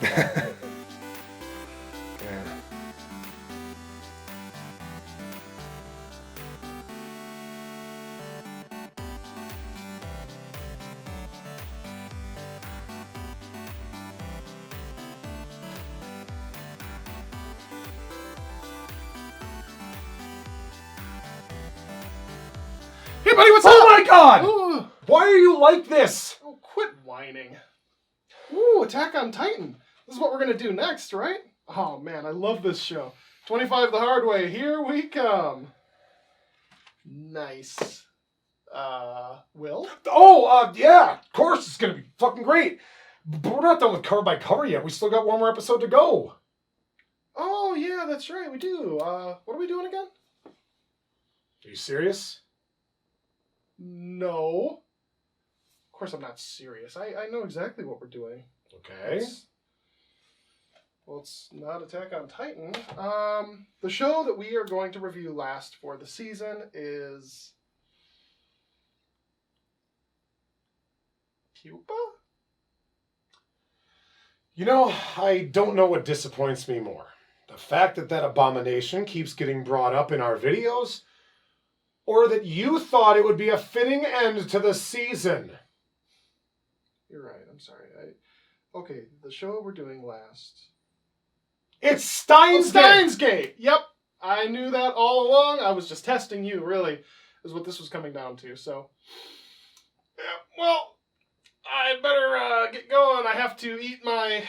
Yeah. Hey, buddy, what's up? Oh my god! Ooh. Why are you like this? Oh, quit whining. Ooh, Attack on Titan. This is what we're going to do next, right? Oh, man, I love this show. 25 the hard way. Here we come. Nice. Will? Oh, yeah, of course it's gonna be fucking great. But we're not done with cover by cover yet. We still got one more episode to go. Oh, yeah, that's right, we do. What are we doing again? Are you serious? No. Of course I'm not serious. I know exactly what we're doing. Okay. It's not Attack on Titan. The show that we are going to review last for the season is Pupa? You know, I don't know what disappoints me more. The fact that that abomination keeps getting brought up in our videos, or that you thought it would be a fitting end to the season. You're right, I'm sorry. Okay, the show we're doing last. It's Steins Oh, Steins Gate! Yep, I knew that all along. I was just testing you, really, is what this was coming down to, so. Yeah, well, I better get going. I have to eat my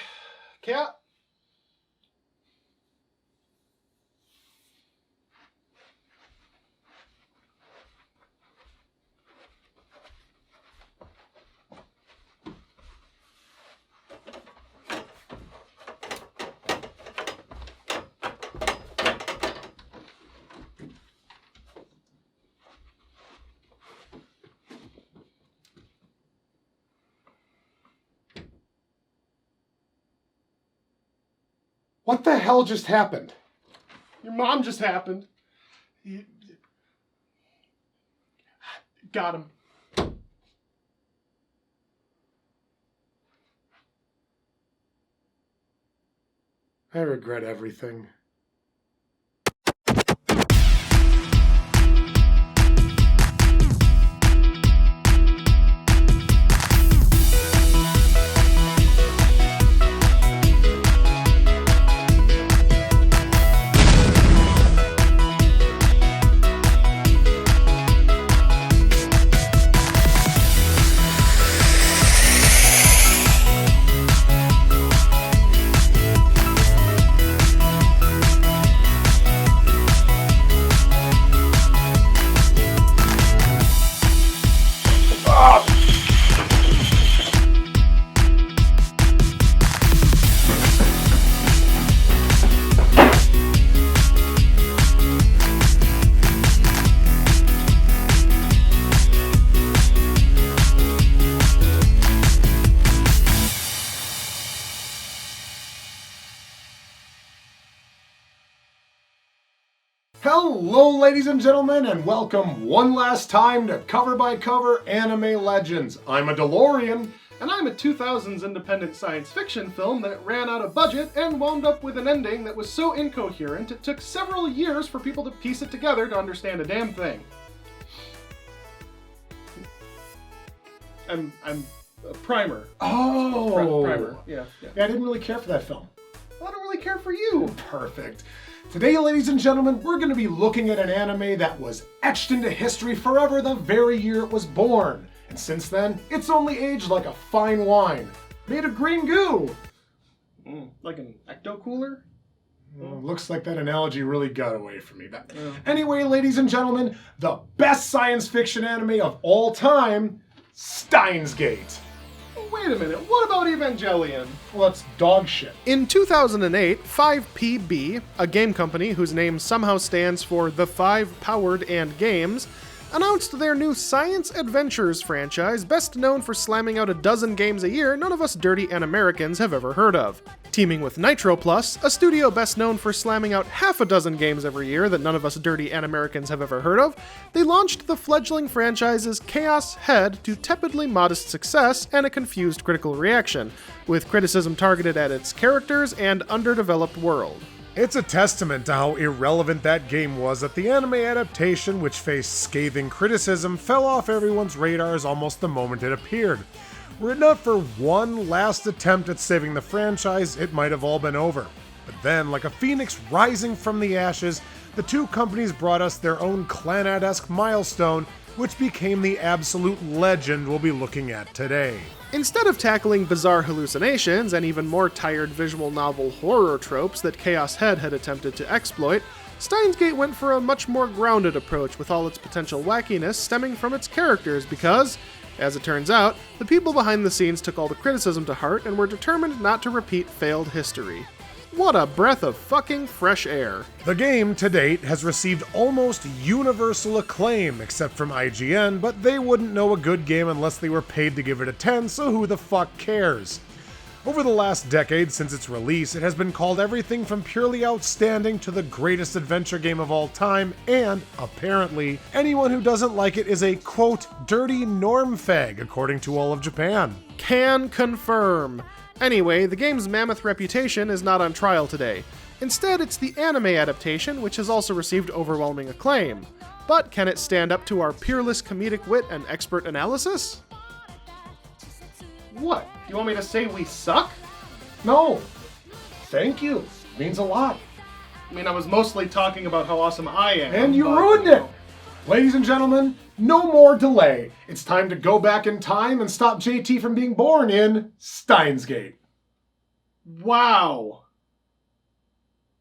cat. What the hell just happened? Your mom just happened. Got him. I regret everything. Hello, ladies and gentlemen, and welcome one last time to Cover by Cover Anime Legends. I'm a DeLorean. And I'm a 2000s independent science fiction film that ran out of budget and wound up with an ending that was so incoherent it took several years for people to piece it together to understand a damn thing. I'm a primer. Oh! Primer, yeah. Yeah, I didn't really care for that film. I don't really care for you. Perfect. Today, ladies and gentlemen, we're going to be looking at an anime that was etched into history forever the very year it was born. And since then, it's only aged like a fine wine, made of green goo. Like an ecto-cooler? Looks like that analogy really got away from me. But anyway, ladies and gentlemen, the best science fiction anime of all time, Steins Gate. Wait a minute, what about Evangelion? Well, that's dog shit. In 2008, 5PB, a game company whose name somehow stands for The Five Powered and Games, announced their new Science Adventures franchise, best known for slamming out a dozen games a year none of us dirty Animericans have ever heard of. Teaming with Nitro Plus, a studio best known for slamming out half a dozen games every year that none of us dirty Animericans have ever heard of, they launched the fledgling franchise's Chaos Head to tepidly modest success and a confused critical reaction, with criticism targeted at its characters and underdeveloped world. It's a testament to how irrelevant that game was that the anime adaptation, which faced scathing criticism, fell off everyone's radars almost the moment it appeared. Were it not for one last attempt at saving the franchise, it might have all been over. But then, like a phoenix rising from the ashes, the two companies brought us their own Clannad-esque milestone, which became the absolute legend we'll be looking at today. Instead of tackling bizarre hallucinations and even more tired visual novel horror tropes that Chaos Head had attempted to exploit, Steins Gate went for a much more grounded approach with all its potential wackiness stemming from its characters because, as it turns out, the people behind the scenes took all the criticism to heart and were determined not to repeat failed history. What a breath of fucking fresh air. The game, to date, has received almost universal acclaim, except from IGN, but they wouldn't know a good game unless they were paid to give it a 10, so who the fuck cares? Over the last decade since its release, it has been called everything from purely outstanding to the greatest adventure game of all time, and, apparently, anyone who doesn't like it is a, quote, dirty norm fag, according to all of Japan. Can confirm. Anyway, the game's mammoth reputation is not on trial today. Instead, it's the anime adaptation, which has also received overwhelming acclaim. But can it stand up to our peerless comedic wit and expert analysis? What? You want me to say we suck? No. Thank you. Means a lot. I mean, I was mostly talking about how awesome I am. And you ruined it! Ladies and gentlemen, no more delay. It's time to go back in time and stop JT from being born in Steins Gate. Wow.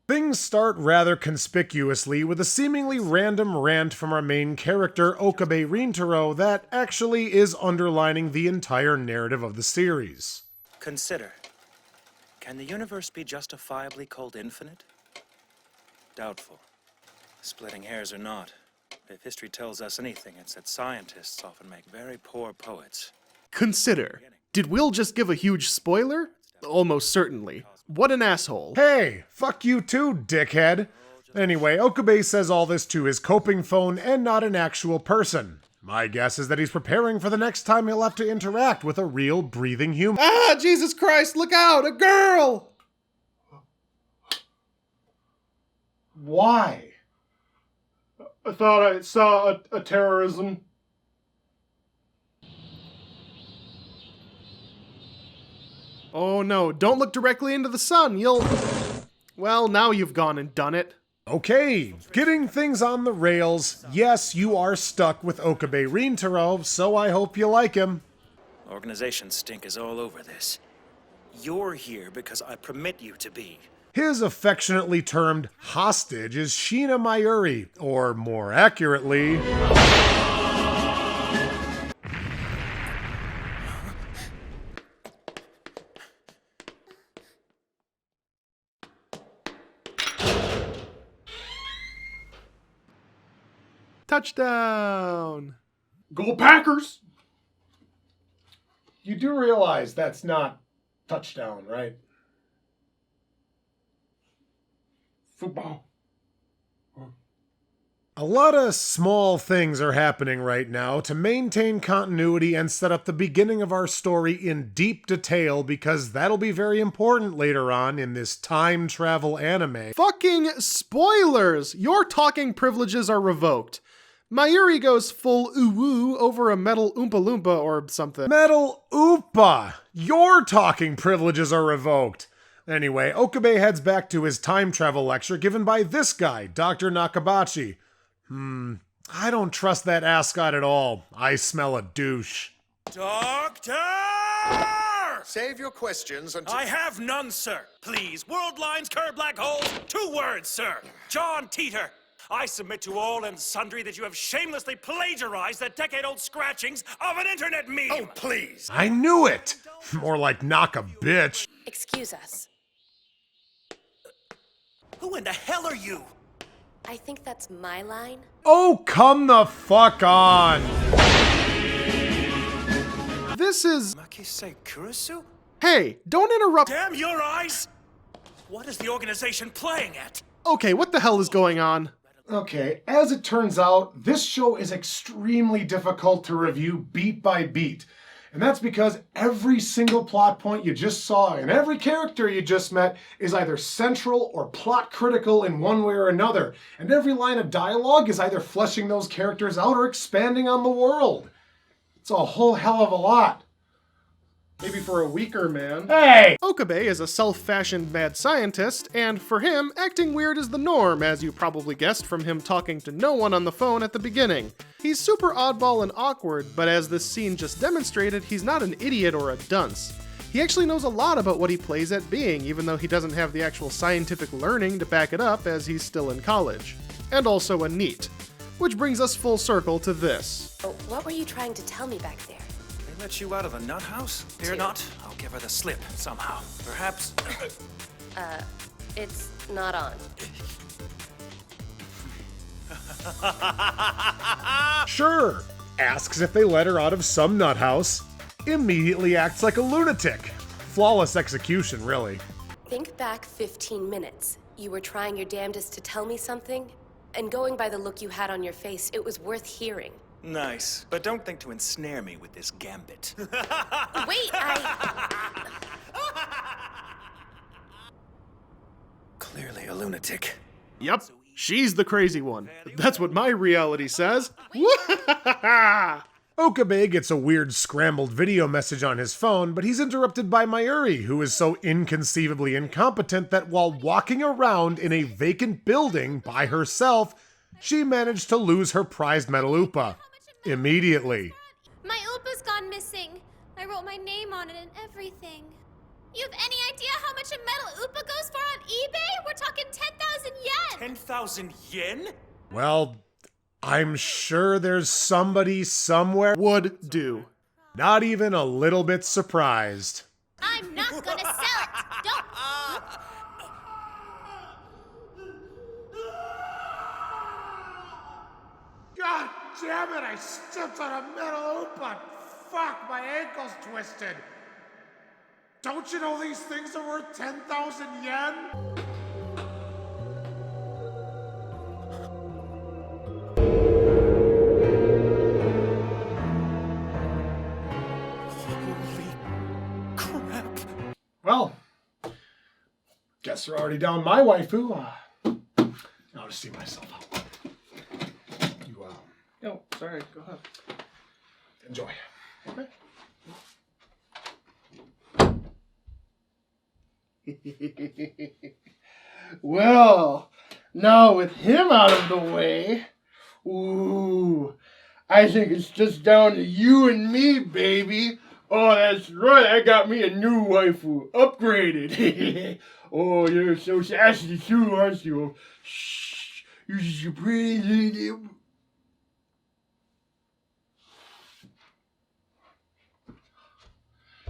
Things start rather conspicuously with a seemingly random rant from our main character, Okabe Rintaro, that actually is underlining the entire narrative of the series. Consider, can the universe be justifiably called infinite? Doubtful. Splitting hairs or not, if history tells us anything, it's that scientists often make very poor poets. Consider. Did Will just give a huge spoiler? Almost certainly. What an asshole. Hey, fuck you too, dickhead. Anyway, Okabe says all this to his coping phone and not an actual person. My guess is that he's preparing for the next time he'll have to interact with a real breathing human. Ah, Jesus Christ, look out, a girl! Why? I thought I saw a terrorism. Oh no, don't look directly into the sun, you'll... Well, now you've gone and done it. Okay, getting things on the rails. Yes, you are stuck with Okabe Rintaro, so I hope you like him. Organization stink is all over this. You're here because I permit you to be. His affectionately termed hostage is Sheena Mayuri, or more accurately... Touchdown! Go Packers! You do realize that's not touchdown, right? Football. A lot of small things are happening right now to maintain continuity and set up the beginning of our story in deep detail because that'll be very important later on in this time travel anime. Fucking spoilers! Your talking privileges are revoked. Mayuri goes full ooh-woo over a metal Oompa Loompa or something. Metal Oompa! Your talking privileges are revoked! Anyway, Okabe heads back to his time travel lecture given by this guy, Dr. Nakabachi. I don't trust that ascot at all. I smell a douche. Doctor! Save your questions until... I have none, sir. Please, world lines, curb black holes, 2 words, sir. John Teeter. I submit to all and sundry that you have shamelessly plagiarized the decade-old scratchings of an internet meme. Oh, please. I knew it! More like knock a bitch. Excuse us. Who in the hell are you? I think that's my line. Oh, come the fuck on! This is... Makise Kurisu? Hey, don't interrupt. Damn your eyes! What is the organization playing at? Okay, what the hell is going on? Okay, as it turns out, this show is extremely difficult to review beat by beat. And that's because every single plot point you just saw and every character you just met is either central or plot critical in one way or another. And every line of dialogue is either fleshing those characters out or expanding on the world. It's a whole hell of a lot. Maybe for a weaker man. Hey! Okabe is a self-fashioned mad scientist, and for him, acting weird is the norm, as you probably guessed from him talking to no one on the phone at the beginning. He's super oddball and awkward, but as this scene just demonstrated, he's not an idiot or a dunce. He actually knows a lot about what he plays at being, even though he doesn't have the actual scientific learning to back it up as he's still in college. And also a NEET. Which brings us full circle to this. Oh, what were you trying to tell me back there? They let you out of a nut house? Fear not, I'll give her the slip somehow. Perhaps. It's not on. Sure. Asks if they let her out of some nut house. Immediately acts like a lunatic. Flawless execution, really. Think back 15 minutes. You were trying your damnedest to tell me something, and going by the look you had on your face, it was worth hearing. Nice, but don't think to ensnare me with this gambit. Wait, Clearly a lunatic. Yup, she's the crazy one. That's what my reality says. Okabe gets a weird scrambled video message on his phone, but he's interrupted by Mayuri, who is so inconceivably incompetent that while walking around in a vacant building by herself, she managed to lose her prized metal Oopa. Immediately. My Oopa's gone missing. I wrote my name on it and everything. You have any idea how much a metal Oopa goes for on eBay? We're talking 10,000 yen! 10,000 yen? Well, I'm sure there's somebody somewhere Would do. not even a little bit surprised. I'm not gonna sell it! Don't... God damn it, I stepped on a metal Oopa! Fuck, my ankle's twisted! Don't you know these things are worth 10,000 yen? Holy crap. Well, guess we're already down my waifu. I'll just see myself out. You, Oh, sorry, go ahead. enjoy. Okay. Well, now with him out of the way, ooh, I think it's just down to you and me, baby. Oh, that's right, I got me a new waifu, upgraded. Oh, you're so sassy too, aren't you? Shh, you're just a pretty lady.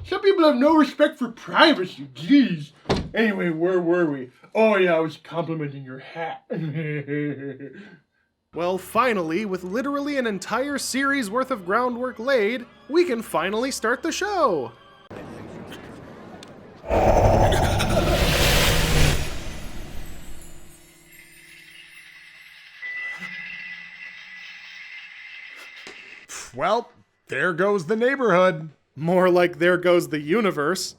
Some people have no respect for privacy, jeez. Anyway, where were we? Oh yeah, I was complimenting your hat. Well, finally, with literally an entire series worth of groundwork laid, we can finally start the show! Well, there goes the neighborhood. More like there goes the universe.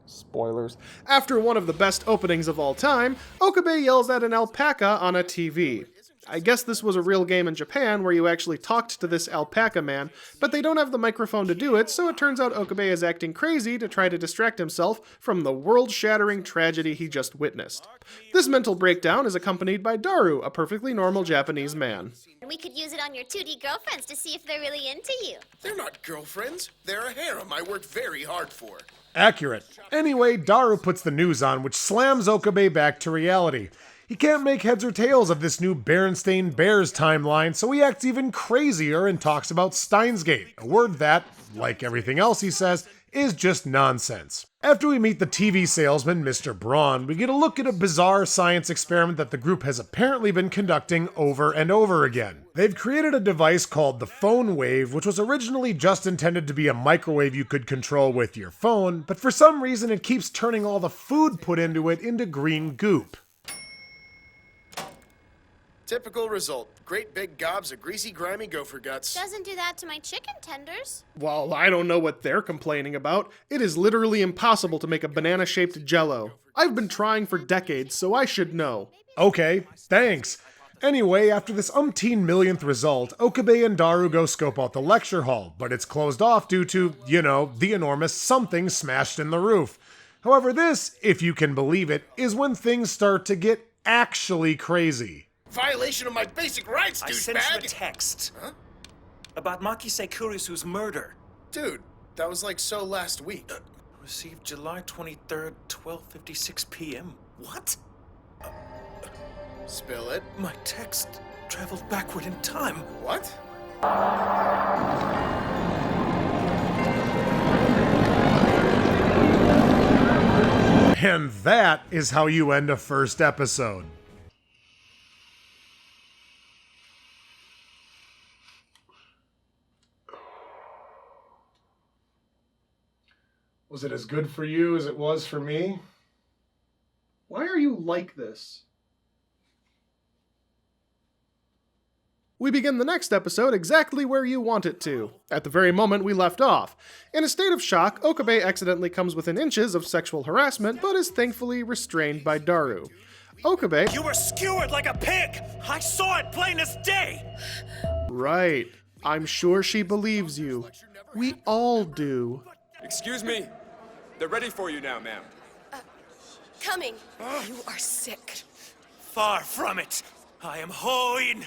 Spoilers. After one of the best openings of all time, Okabe yells at an alpaca on a TV. I guess this was a real game in Japan where you actually talked to this alpaca man, but they don't have the microphone to do it, so it turns out Okabe is acting crazy to try to distract himself from the world-shattering tragedy he just witnessed. This mental breakdown is accompanied by Daru, a perfectly normal Japanese man. We could use it on your 2D girlfriends to see if they're really into you. They're not girlfriends. They're a harem I worked very hard for. Accurate. Anyway, Daru puts the news on, which slams Okabe back to reality. He can't make heads or tails of this new Berenstain Bears timeline, so he acts even crazier and talks about Steins Gate, a word that, like everything else he says, is just nonsense. After we meet the TV salesman, Mr. Braun, we get a look at a bizarre science experiment that the group has apparently been conducting over and over again. They've created a device called the phone wave, which was originally just intended to be a microwave you could control with your phone, but for some reason it keeps turning all the food put into it into green goop. Typical result. Great big gobs of greasy, grimy gopher guts. Doesn't do that to my chicken tenders. Well, I don't know what they're complaining about. It is literally impossible to make a banana-shaped Jell-O. I've been trying for decades, so I should know. Okay, thanks. Anyway, after this umpteen millionth result, Okabe and Daru go scope out the lecture hall, but it's closed off due to, the enormous something smashed in the roof. However, this, if you can believe it, is when things start to get actually crazy. Violation of my basic rights, douchebag! I sent you a text. Huh? About Makise Kurisu's murder. Dude, that was like so last week. Received July 23rd, 12:56 p.m. What? Spill it. My text traveled backward in time. What? And that is how you end a first episode. Was it as good for you as it was for me? Why are you like this? We begin the next episode exactly where you want it to, at the very moment we left off. In a state of shock, Okabe accidentally comes within inches of sexual harassment, but is thankfully restrained by Daru. Okabe... You were skewered like a pig! I saw it plain as day! Right. I'm sure she believes you. We all do. Excuse me. They're ready for you now, ma'am. Coming. You are sick. Far from it. I am Hoin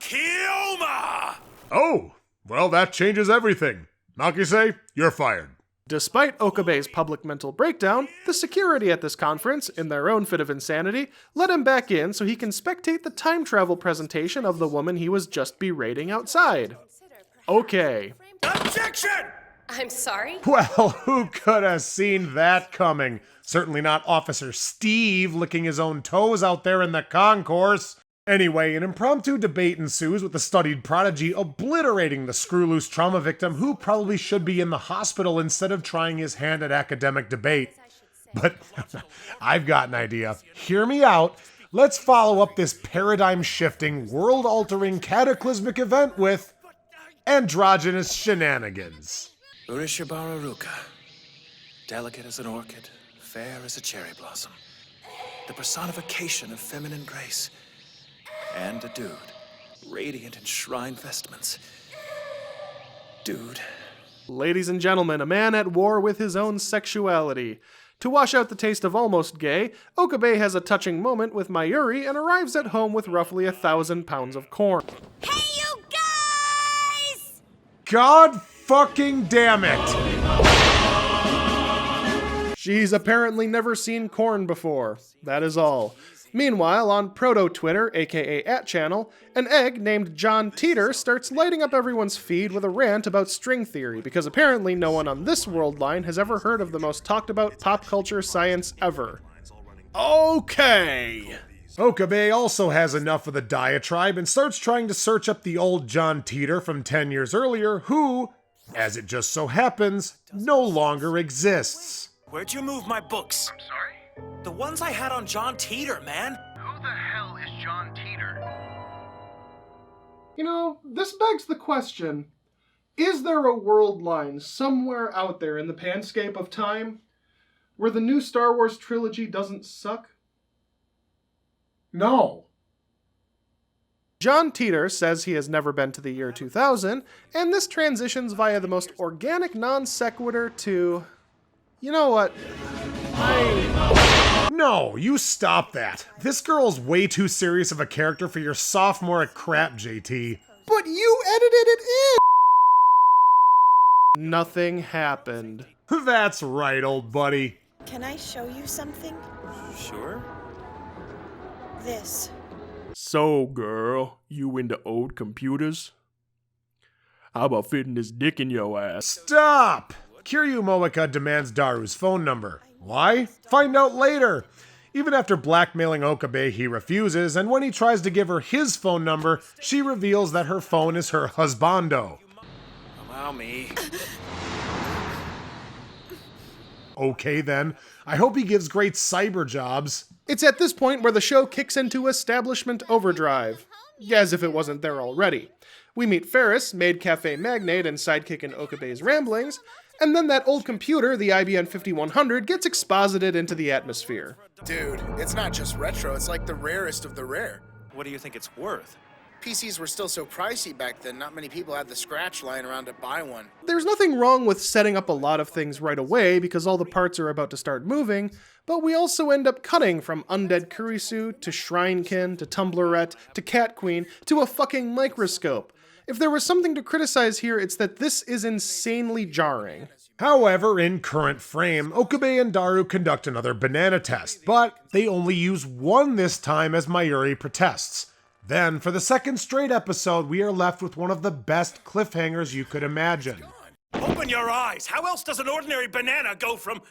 Kiyoma! Oh, well that changes everything. Makise, you're fired. Despite Okabe's public mental breakdown, the security at this conference, in their own fit of insanity, let him back in so he can spectate the time travel presentation of the woman he was just berating outside. Okay. Objection! I'm sorry? Well, who could have seen that coming? Certainly not Officer Steve licking his own toes out there in the concourse. Anyway, an impromptu debate ensues with the studied prodigy obliterating the screw-loose trauma victim who probably should be in the hospital instead of trying his hand at academic debate. But I've got an idea. Hear me out. Let's follow up this paradigm-shifting, world-altering, cataclysmic event with androgynous shenanigans. Urishibara Ruka. Delicate as an orchid, fair as a cherry blossom. The personification of feminine grace. And a dude, radiant in shrine vestments. Dude. Ladies and gentlemen, a man at war with his own sexuality. To wash out the taste of almost gay, Okabe has a touching moment with Mayuri and arrives at home with roughly 1,000 pounds of corn. Hey, you guys! God fucking damn it! She's apparently never seen corn before. That is all. Meanwhile, on Proto-Twitter, aka @channel, an egg named John Teeter starts lighting up everyone's feed with a rant about string theory, because apparently no one on this world line has ever heard of the most talked about pop culture science ever. Okay! Okabe also has enough of the diatribe and starts trying to search up the old John Teeter from 10 years earlier, who, as it just so happens, no longer exists. Where'd you move my books? I'm sorry? The ones I had on John Teeter, man. Who the hell is John Teeter? You know, this begs the question, is there a world line somewhere out there in the panscape of time where the new Star Wars trilogy doesn't suck? No. John Teeter says he has never been to the year 2000, and this transitions via the most organic non sequitur to... You know what? No, you stop that. This girl's way too serious of a character for your sophomoric crap, JT. But you edited it in! Nothing happened. That's right, old buddy. Can I show you something? Sure. This. So, girl, you into old computers? How about fitting this dick in your ass? Stop! Kiryu Moeka demands Daru's phone number. Why? Find out later. Even after blackmailing Okabe, he refuses, and when he tries to give her his phone number, she reveals that her phone is her husbando. Allow me. Okay then, I hope he gives great cyber jobs. It's at this point where the show kicks into establishment overdrive, as if it wasn't there already. We meet Ferris, maid cafe magnate and sidekick in Okabe's ramblings, and then that old computer, the IBM 5100, gets exposited into the atmosphere. Dude, it's not just retro, it's like the rarest of the rare. What do you think it's worth? PCs were still so pricey back then, not many people had the scratch lying around to buy one. There's nothing wrong with setting up a lot of things right away because all the parts are about to start moving, but we also end up cutting from Undead Kurisu to Shrinekin to Tumblerette to Cat Queen to a fucking microscope. If there was something to criticize here, it's that this is insanely jarring. However, in current frame, Okabe and Daru conduct another banana test, but they only use one this time as Mayuri protests. Then, for the second straight episode, we are left with one of the best cliffhangers you could imagine. Open your eyes! How else does an ordinary banana go from...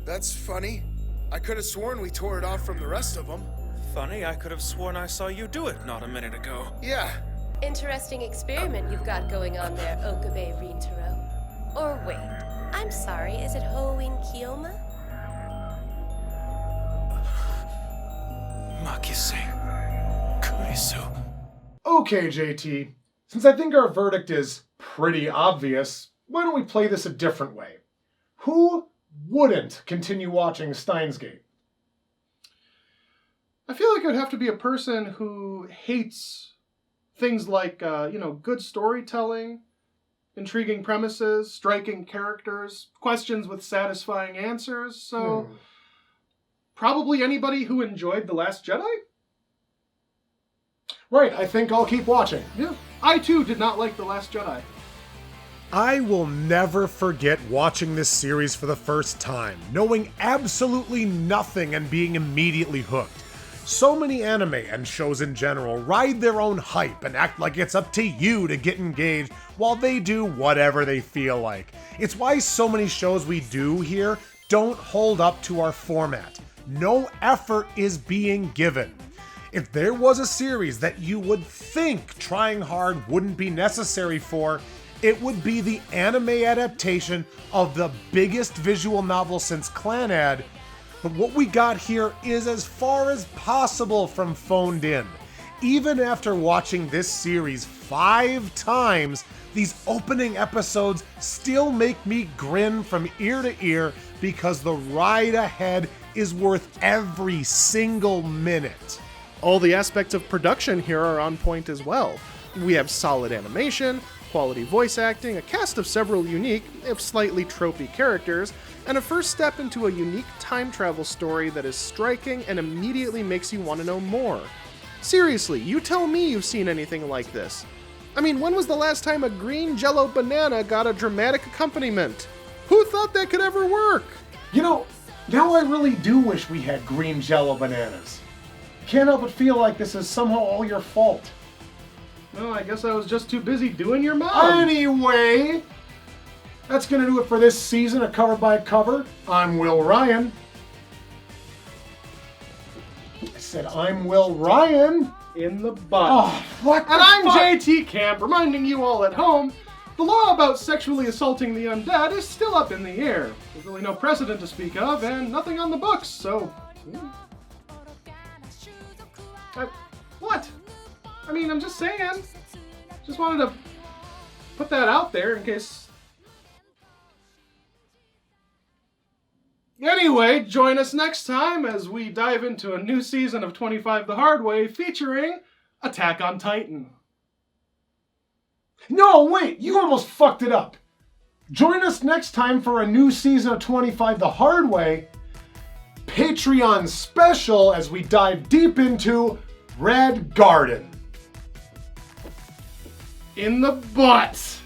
That's funny. I could have sworn we tore it off from the rest of them. Funny, I could have sworn I saw you do it not a minute ago. Yeah. Interesting experiment you've got going on there, Okabe Rintaro. Or wait, I'm sorry, is it Hoin Kiyoma? Makise. Kurisu. Okay, JT, since I think our verdict is pretty obvious, why don't we play this a different way? Who wouldn't continue watching Steins Gate? I feel like it would have to be a person who hates things like, good storytelling, intriguing premises, striking characters, questions with satisfying answers, so probably anybody who enjoyed The Last Jedi? Right, I think I'll keep watching. Yeah, I too did not like The Last Jedi. I will never forget watching this series for the first time, knowing absolutely nothing and being immediately hooked. So many anime and shows in general ride their own hype and act like it's up to you to get engaged while they do whatever they feel like. It's why so many shows we do here don't hold up to our format. No effort is being given. If there was a series that you would think trying hard wouldn't be necessary for, it would be the anime adaptation of the biggest visual novel since Clannad. But what we got here is as far as possible from phoned in. Even after watching this series 5 times, these opening episodes still make me grin from ear to ear because the ride ahead is worth every single minute. All the aspects of production here are on point as well. We have solid animation, quality voice acting, a cast of several unique, if slightly tropey characters, and a first step into a unique time travel story that is striking and immediately makes you want to know more. Seriously, you tell me you've seen anything like this. I mean, when was the last time a green Jell-O banana got a dramatic accompaniment? Who thought that could ever work? You know, now I really do wish we had green Jell-O bananas. Can't help but feel like this is somehow all your fault. Well, I guess I was just too busy doing your mom. Anyway, that's gonna do it for this season of Cover by Cover. I'm Will Ryan. I said I'm Will Ryan. In the butt. Oh, what the And I'm fuck? JT Camp, reminding you all at home, the law about sexually assaulting the undead is still up in the air. There's really no precedent to speak of, and nothing on the books, so... What? I mean, I'm just saying. Just wanted to put that out there in case... Anyway, join us next time as we dive into a new season of 25 the Hard Way featuring Attack on Titan. No, wait, you almost fucked it up. Join us next time for a new season of 25 the Hard Way, Patreon special as we dive deep into Red Garden. In the butt!